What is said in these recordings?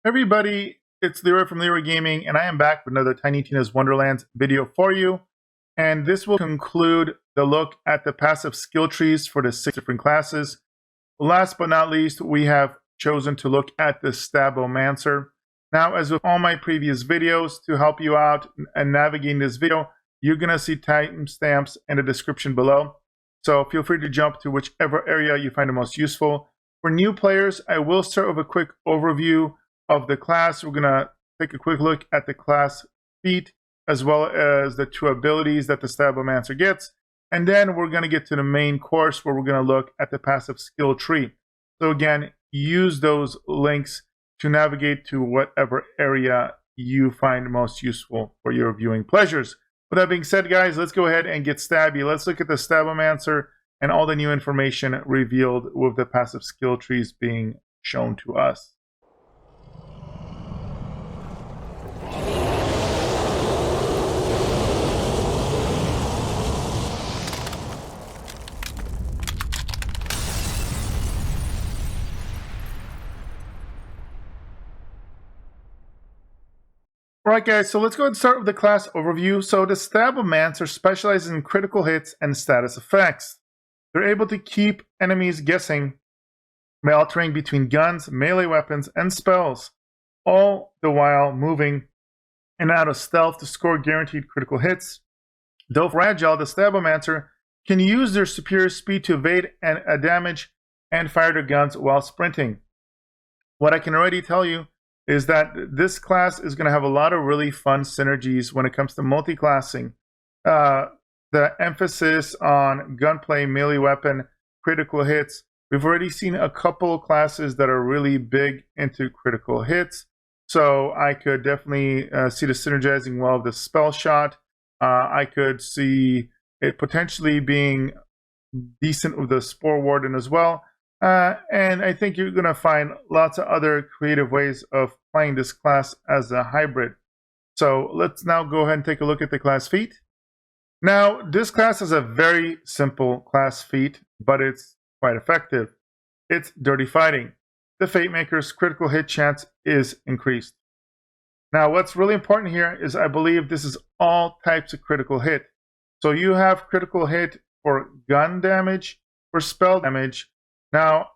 Everybody, it's Leroy from Leroy Gaming, and I am back with another Tiny Tina's Wonderlands video for you. And this will conclude the look at the passive skill trees for the 6 different classes. Last but not least, we have chosen to look at the Stabomancer. Now, as with all my previous videos, to help you out and navigating this video, you're going to see timestamps in the description below. So feel free to jump to whichever area you find the most useful. For new players, I will start with a quick overview of the class. We're going to take a quick look at the class feat as well as the 2 abilities that the Stabomancer gets. And then we're going to get to the main course where we're going to look at the passive skill tree. So again, use those links to navigate to whatever area you find most useful for your viewing pleasures. With that being said, guys, let's go ahead and get stabby. Let's look at the Stabomancer and all the new information revealed with the passive skill trees being shown to us. Alright guys, so let's go ahead and start with the class overview. So the Stabomancer specializes in critical hits and status effects. They're able to keep enemies guessing by altering between guns, melee weapons, and spells, all the while moving in and out of stealth to score guaranteed critical hits. Though fragile, the Stabomancer can use their superior speed to evade damage and fire their guns while sprinting. What I can already tell you is that this class is going to have a lot of really fun synergies when it comes to multi-classing. The emphasis on gunplay, melee weapon, critical hits. We've already seen a couple classes that are really big into critical hits. So I could definitely see the synergizing well of the spell shot. I could see it potentially being decent with the Spore Warden as well. And I think you're going to find lots of other creative ways of playing this class as a hybrid. So let's now go ahead and take a look at the class feat. Now, this class is a very simple class feat, but it's quite effective. It's Dirty Fighting. The Fate Maker's critical hit chance is increased. Now, what's really important here is I believe this is all types of critical hit. So you have critical hit for gun damage, for spell damage. Now,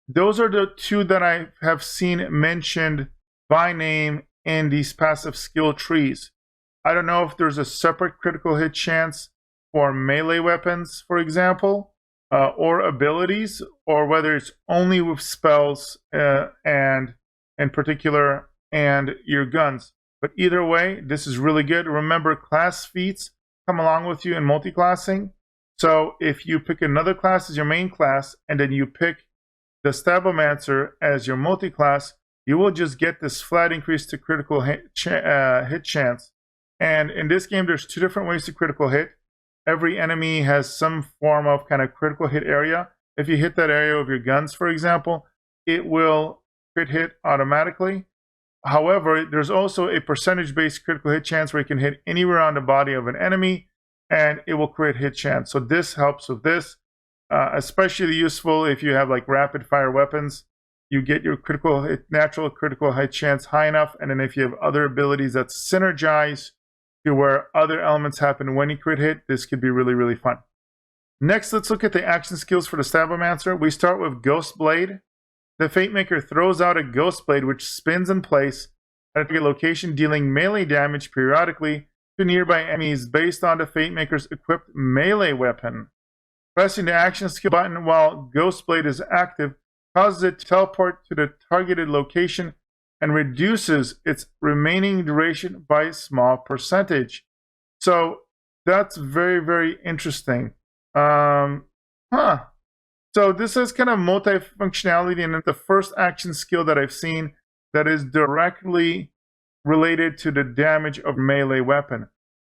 those are the 2 that I have seen mentioned by name in these passive skill trees. I don't know if there's a separate critical hit chance for melee weapons, for example, or abilities, or whether it's only with spells and in particular and your guns. But either way, this is really good. Remember, class feats come along with you in multi-classing. So if you pick another class as your main class, and then you pick the Stabomancer as your multi-class, you will just get this flat increase to critical hit chance. And in this game, there's 2 different ways to critical hit. Every enemy has some form of kind of critical hit area. If you hit that area with your guns, for example, it will crit hit automatically. However, there's also a percentage-based critical hit chance where you can hit anywhere on the body of an enemy, and it will create hit chance. So this helps with this, especially useful if you have like rapid fire weapons. You get your critical hit, natural critical hit chance high enough, and then if you have other abilities that synergize to where other elements happen when you crit hit, this could be really, really fun. Next, let's look at the action skills for the Stabomancer. We start with Ghost Blade. The Fate Maker throws out a Ghost Blade which spins in place at a target location, dealing melee damage periodically to nearby enemies based on the Fate Maker's equipped melee weapon. Pressing the action skill button while Ghost Blade is active causes it to teleport to the targeted location and reduces its remaining duration by a small percentage. So that's very, very interesting. So this is kind of multi-functionality, and it's the first action skill that I've seen that is directly related to the damage of melee weapon.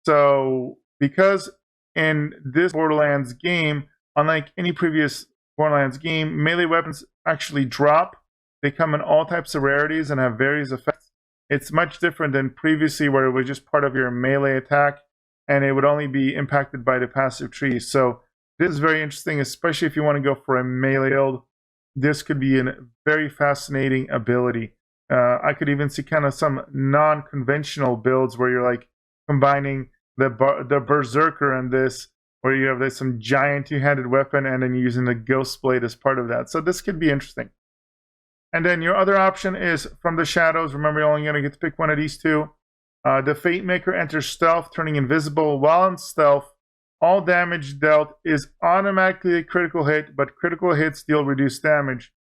So because in this Borderlands game, unlike any previous Borderlands game, melee weapons actually drop. They come in all types of rarities and have various effects. It's much different than previously where it was just part of your melee attack and it would only be impacted by the passive tree. So this is very interesting, especially if you want to go for a melee build. This could be a very fascinating ability. I I could even see kind of some non-conventional builds where you're like combining the Berserker and this, where you have some giant two-handed weapon and then you're using the Ghost Blade as part of that. So this could be interesting. And then your other option is from the shadows. Remember, you're only going to get to pick one of these two. The Fate Maker enters stealth, turning invisible. While in stealth, all damage dealt is automatically a critical hit, but critical hits deal reduced damage.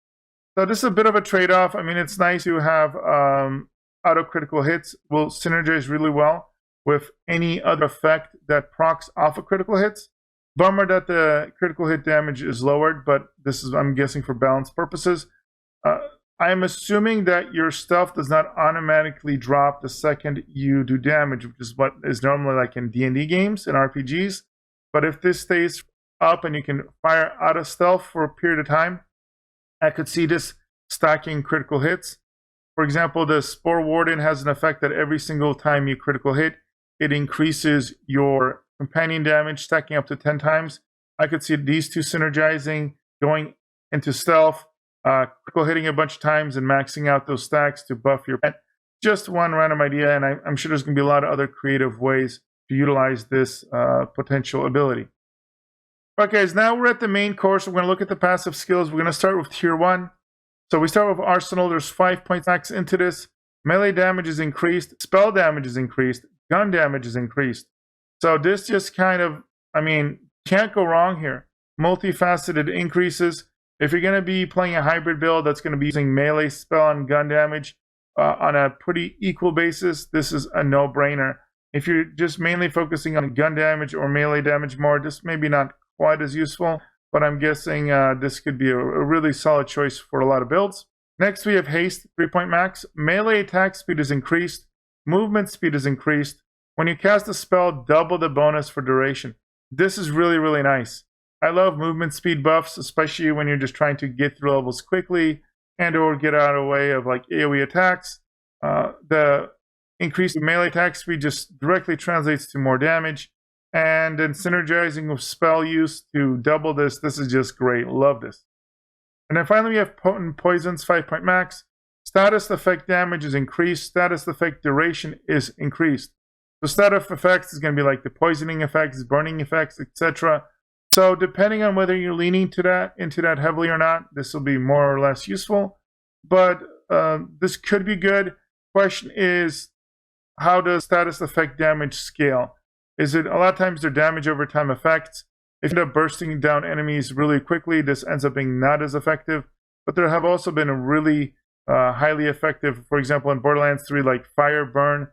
So this is a bit of a trade-off. I mean, it's nice to have auto-critical hits. Will synergize really well with any other effect that procs off of critical hits. Bummer that the critical hit damage is lowered, but this is, I'm guessing, for balance purposes. I'm assuming that your stealth does not automatically drop the second you do damage, which is what is normally like in D&D games and RPGs. But if this stays up and you can fire out of stealth for a period of time, I could see this stacking critical hits. For example, the Spore Warden has an effect that every single time you critical hit, it increases your companion damage, stacking up to 10 times. I could see these two synergizing, going into stealth, critical hitting a bunch of times and maxing out those stacks to buff your pet. Just one random idea, and I'm sure there's going to be a lot of other creative ways to utilize this potential ability. Okay, guys, now we're at the main course. We're going to look at the passive skills. We're going to start with Tier 1. So we start with Arsenal. There's 5 points max into this. Melee damage is increased. Spell damage is increased. Gun damage is increased. So this just kind of, I mean, can't go wrong here. Multifaceted increases. If you're going to be playing a hybrid build that's going to be using melee, spell, and gun damage on a pretty equal basis, this is a no-brainer. If you're just mainly focusing on gun damage or melee damage more, this may be not quite as useful, but I'm guessing this could be a really solid choice for a lot of builds. Next, we have Haste, 3-point max. Melee attack speed is increased. Movement speed is increased. When you cast a spell, double the bonus for duration. This is really, really nice. I love movement speed buffs, especially when you're just trying to get through levels quickly and or get out of the way of like AoE attacks. The increased melee attack speed just directly translates to more damage. And then synergizing with spell use to double this, this is just great. Love this. And then finally we have Potent Poisons, 5-point max. Status effect damage is increased. Status effect duration is increased. So status effects is going to be like the poisoning effects, burning effects, etc. So depending on whether you're leaning into that heavily or not, this will be more or less useful. But this could be good. Question is, how does status effect damage scale? Is it a lot of times they're damage over time effects? If you end up bursting down enemies really quickly, this ends up being not as effective. But there have also been really highly effective, for example, in Borderlands 3, like fire burn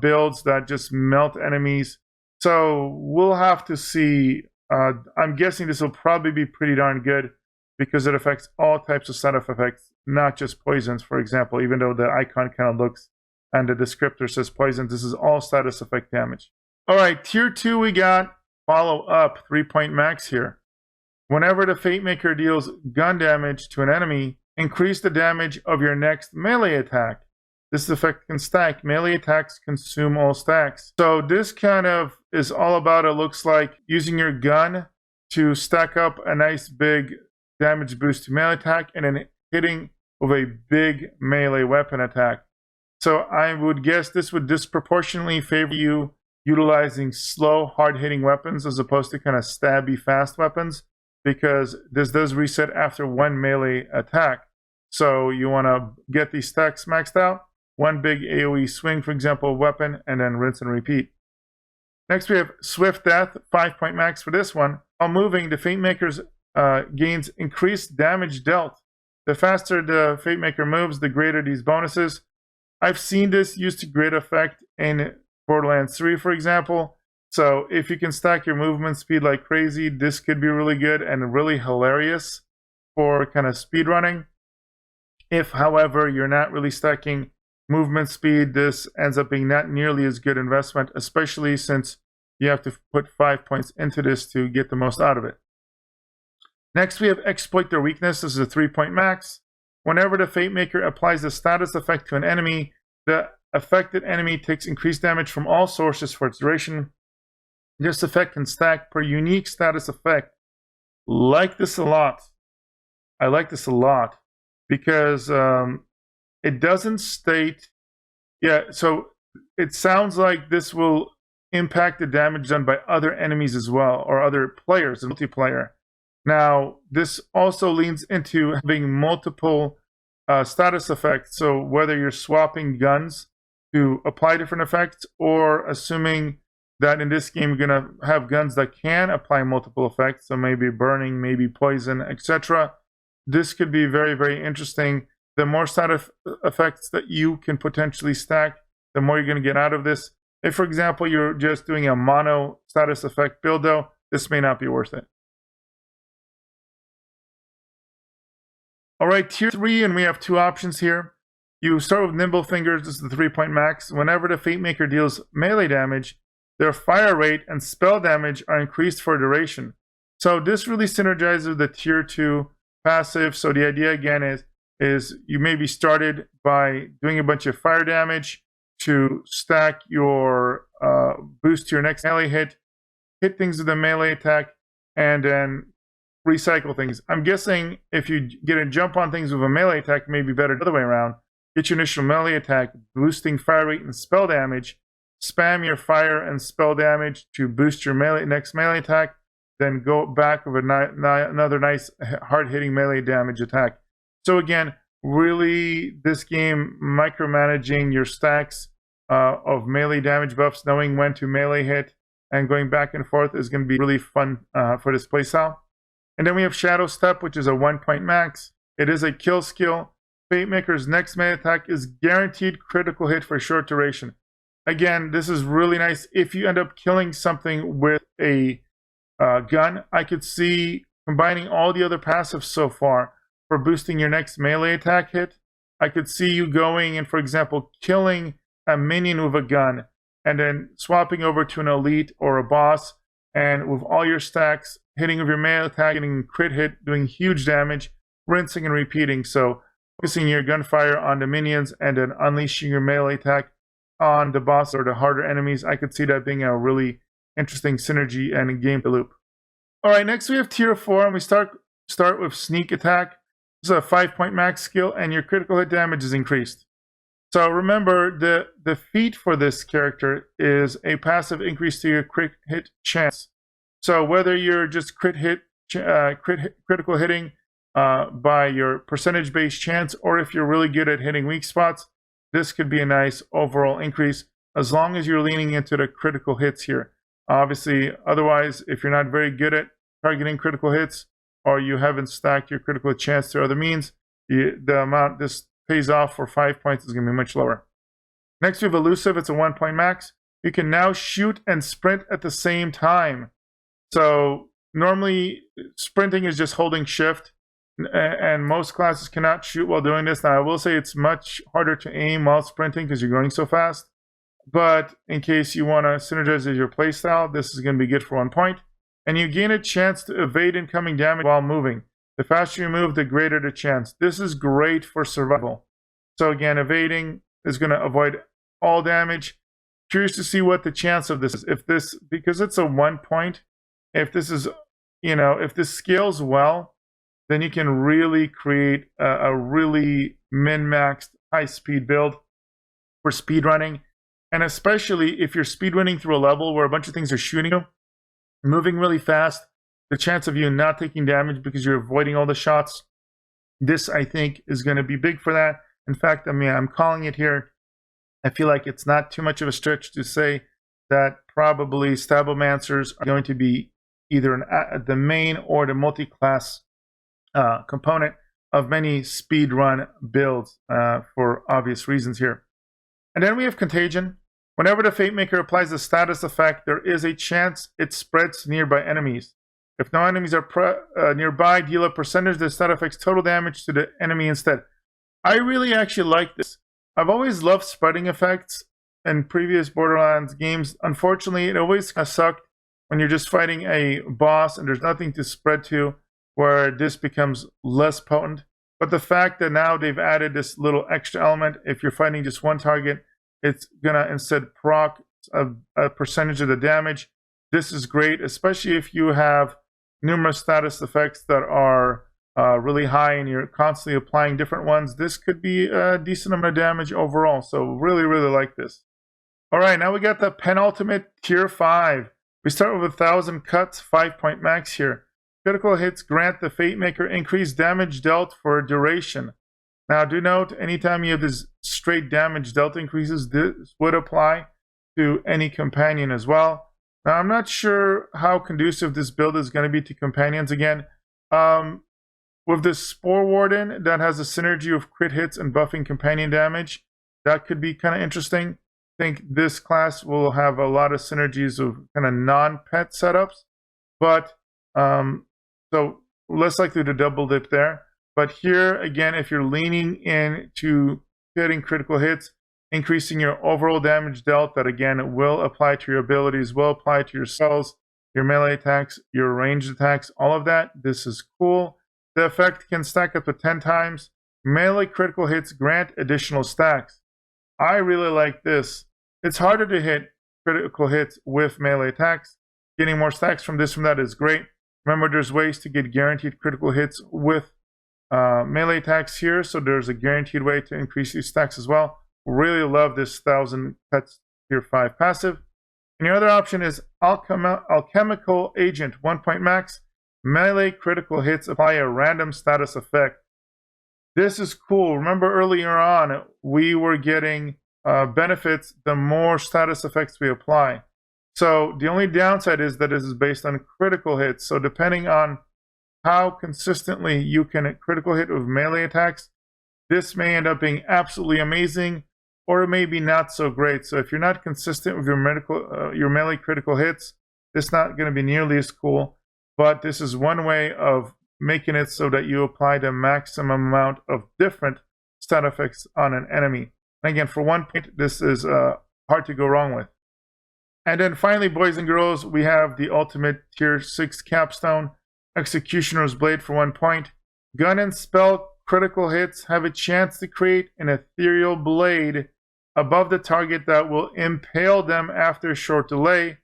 builds that just melt enemies. So we'll have to see. I'm guessing this will probably be pretty darn good because it affects all types of status effects, not just poisons, for example, even though the icon kind of looks and the descriptor says poison. This is all status effect damage. All right, Tier 2 we got Follow Up, 3-point max here. Whenever the Fate Maker deals gun damage to an enemy, increase the damage of your next melee attack. This effect can stack. Melee attacks consume all stacks. So this kind of is all about, it looks like, using your gun to stack up a nice big damage boost to melee attack and then hitting with a big melee weapon attack. So I would guess this would disproportionately favor you utilizing slow, hard-hitting weapons as opposed to kind of stabby, fast weapons, because this does reset after one melee attack. So you want to get these stacks maxed out, one big AoE swing, for example, weapon, and then rinse and repeat. Next we have Swift Death, 5-point max for this one. While moving, the Fate Maker's gains increased damage dealt. The faster the Fate Maker moves, the greater these bonuses. I've seen this used to great effect in Borderlands 3, for example. So if you can stack your movement speed like crazy, this could be really good and really hilarious for kind of speedrunning. If, however, you're not really stacking movement speed, this ends up being not nearly as good investment, especially since you have to put 5 points into this to get the most out of it. Next, we have Exploit Their Weakness. This is a 3-point max. Whenever the Fate Maker applies a status effect to an enemy, the affected enemy takes increased damage from all sources for its duration. This effect can stack per unique status effect. Like this a lot. I like this a lot because it doesn't state. Yeah, so it sounds like this will impact the damage done by other enemies as well, or other players in multiplayer. Now, this also leans into having multiple status effects. So whether you're swapping guns to apply different effects, or assuming that in this game you're going to have guns that can apply multiple effects, so maybe burning, maybe poison, etc. This could be very, very interesting. The more status effects that you can potentially stack, the more you're going to get out of this. If, for example, you're just doing a mono status effect build, though, this may not be worth it. All right, tier 3, and we have two options here. You start with Nimble Fingers. This is the 3-point max. Whenever the Fate Maker deals melee damage, their fire rate and spell damage are increased for duration. So this really synergizes with the tier 2 passive. So the idea again is you may be started by doing a bunch of fire damage to stack your boost to your next melee hit things with a melee attack, and then recycle things. I'm guessing if you get a jump on things with a melee attack, maybe better the other way around. Get your initial melee attack, boosting fire rate and spell damage. Spam your fire and spell damage to boost your next melee attack. Then go back with another nice hard-hitting melee damage attack. So again, really, this game micromanaging your stacks of melee damage buffs, knowing when to melee hit, and going back and forth is going to be really fun for this playstyle. And then we have Shadow Step, which is a 1-point max. It is a kill skill. Fate Maker's next melee attack is guaranteed critical hit for a short duration. Again, this is really nice. If you end up killing something with a gun, I could see combining all the other passives so far for boosting your next melee attack hit. I could see you going and, for example, killing a minion with a gun and then swapping over to an elite or a boss, and with all your stacks, hitting with your melee attack, getting crit hit, doing huge damage, rinsing and repeating. So focusing your gunfire on the minions and then unleashing your melee attack on the boss or the harder enemies. I could see that being a really interesting synergy and game loop. All right, next we have tier 4, and we start with Sneak Attack. This is a 5-point max skill, and your critical hit damage is increased. So remember, the feat for this character is a passive increase to your crit hit chance. So whether you're just critical hitting by your percentage-based chance, or if you're really good at hitting weak spots, this could be a nice overall increase as long as you're leaning into the critical hits here. Obviously, otherwise, if you're not very good at targeting critical hits, or you haven't stacked your critical chance through other means, the amount this pays off for 5 points is going to be much lower. Next, we have Elusive. It's a 1-point max. You can now shoot and sprint at the same time. So normally, sprinting is just holding shift, and most classes cannot shoot while doing this. Now, I will say it's much harder to aim while sprinting because you're going so fast. But in case you want to synergize with your playstyle, this is going to be good for 1 point. And you gain a chance to evade incoming damage while moving. The faster you move, the greater the chance. This is great for survival. So again, evading is going to avoid all damage. Curious to see what the chance of this is. Because it's a 1 point, if this is, if this scales well, then you can really create a really min-maxed high-speed build for speedrunning. And especially if you're speedrunning through a level where a bunch of things are shooting you, moving really fast, the chance of you not taking damage because you're avoiding all the shots, this, I think, is going to be big for that. In fact, I'm calling it here. I feel like it's not too much of a stretch to say that probably Stabomancers are going to be either the main or the multi-class component of many speedrun builds for obvious reasons here. And then we have Contagion. Whenever the Fate Maker applies a status effect, there is a chance it spreads to nearby enemies. If no enemies are nearby, deal a percentage of the stat effect's total damage to the enemy instead. I really actually like this. I've always loved spreading effects in previous Borderlands games. Unfortunately, it always kind of sucked when you're just fighting a boss and there's nothing to spread to, where this becomes less potent. But the fact that now they've added this little extra element, if you're fighting just one target, it's gonna instead proc a percentage of the damage. This is great, especially if you have numerous status effects that are really high and you're constantly applying different ones, this could be a decent amount of damage overall. So really, really like this. All right, now we got the penultimate tier 5. We start with 1,000 cuts, 5-point max here. Critical hits grant the Fate Maker increased damage dealt for a duration. Now do note, anytime you have this straight damage dealt increases, this would apply to any companion as well. Now I'm not sure how conducive this build is going to be to companions again. With this Spore Warden that has a synergy of crit hits and buffing companion damage, that could be kind of interesting. I think this class will have a lot of synergies of kind of non-pet setups, but so less likely to double dip there. But here again, if you're leaning into hitting critical hits, increasing your overall damage dealt, that again will apply to your abilities, will apply to your spells, your melee attacks, your ranged attacks, all of that. This is cool. The effect can stack up to 10 times. Melee critical hits grant additional stacks. I really like this. It's harder to hit critical hits with melee attacks. Getting more stacks from this, from that is great. Remember, there's ways to get guaranteed critical hits with melee attacks here, so there's a guaranteed way to increase these stacks as well. Really love this 1,000 cuts tier 5 passive. And your other option is Alchemical Agent, 1-point max. Melee critical hits apply a random status effect. This is cool. Remember earlier on, we were getting benefits the more status effects we apply. So the only downside is that this is based on critical hits. So depending on how consistently you can critical hit with melee attacks, this may end up being absolutely amazing, or it may be not so great. So if you're not consistent with your melee critical hits, it's not going to be nearly as cool. But this is one way of making it so that you apply the maximum amount of different stat effects on an enemy. And again, for 1 point, this is hard to go wrong with. And then finally, boys and girls, we have the ultimate tier 6 capstone, Executioner's Blade for 1 point. Gun and spell critical hits have a chance to create an ethereal blade above the target that will impale them after a short delay.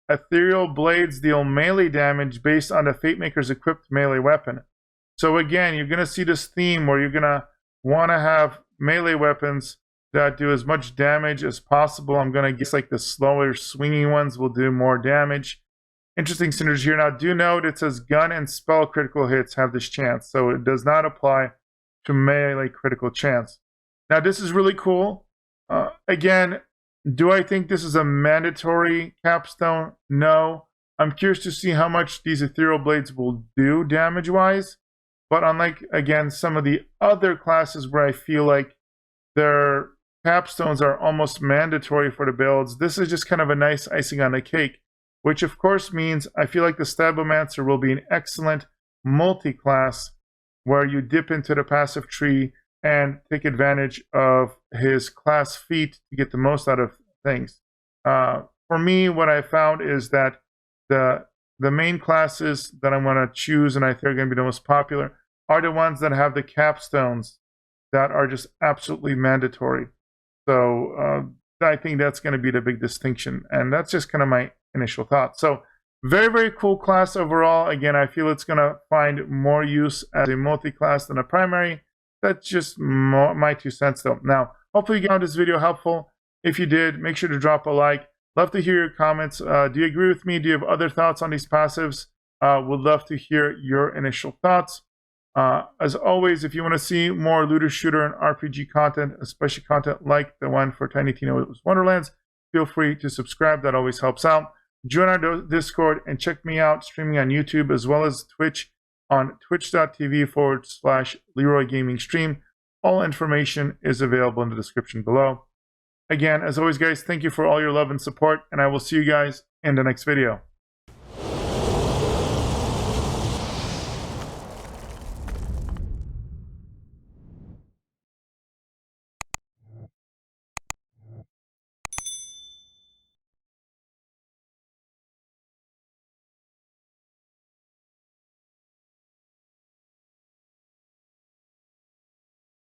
Ethereal blades deal melee damage based on the Fate Maker's equipped melee weapon. So again, you're going to see this theme where you're going to want to have melee weapons that do as much damage as possible. I'm going to guess like the slower swinging ones will do more damage. Interesting synergy here. Now do note it says gun and spell critical hits have this chance, so it does not apply to melee critical chance. Now this is really cool. Again, do I think this is a mandatory capstone? No. I'm curious to see how much these ethereal blades will do damage-wise. But unlike, again, some of the other classes where I feel like their capstones are almost mandatory for the builds, this is just kind of a nice icing on the cake. Which of course means I feel like the Stabomancer will be an excellent multi-class where you dip into the passive tree and take advantage of his class feat to get the most out of things. For me, what I found is that the main classes that I'm going to choose and I think are going to be the most popular are the ones that have the capstones that are just absolutely mandatory. So I think that's going to be the big distinction. And that's just kind of my initial thoughts. So very, very cool class overall. Again, I feel it's going to find more use as a multi-class than a primary. That's just my 2 cents though. Now, hopefully you found this video helpful. If you did, make sure to drop a like. Love to hear your comments. Do you agree with me? Do you have other thoughts on these passives? Would love to hear your initial thoughts. As always, if you want to see more looter shooter and RPG content, especially content like the one for Tina Wonderlands, feel free to subscribe. That always helps out. Join our Discord and check me out streaming on YouTube as well as Twitch on twitch.tv/LeeroyGamingStream. All information is available in the description below. Again, as always, guys, thank you for all your love and support, and I will see you guys in the next video.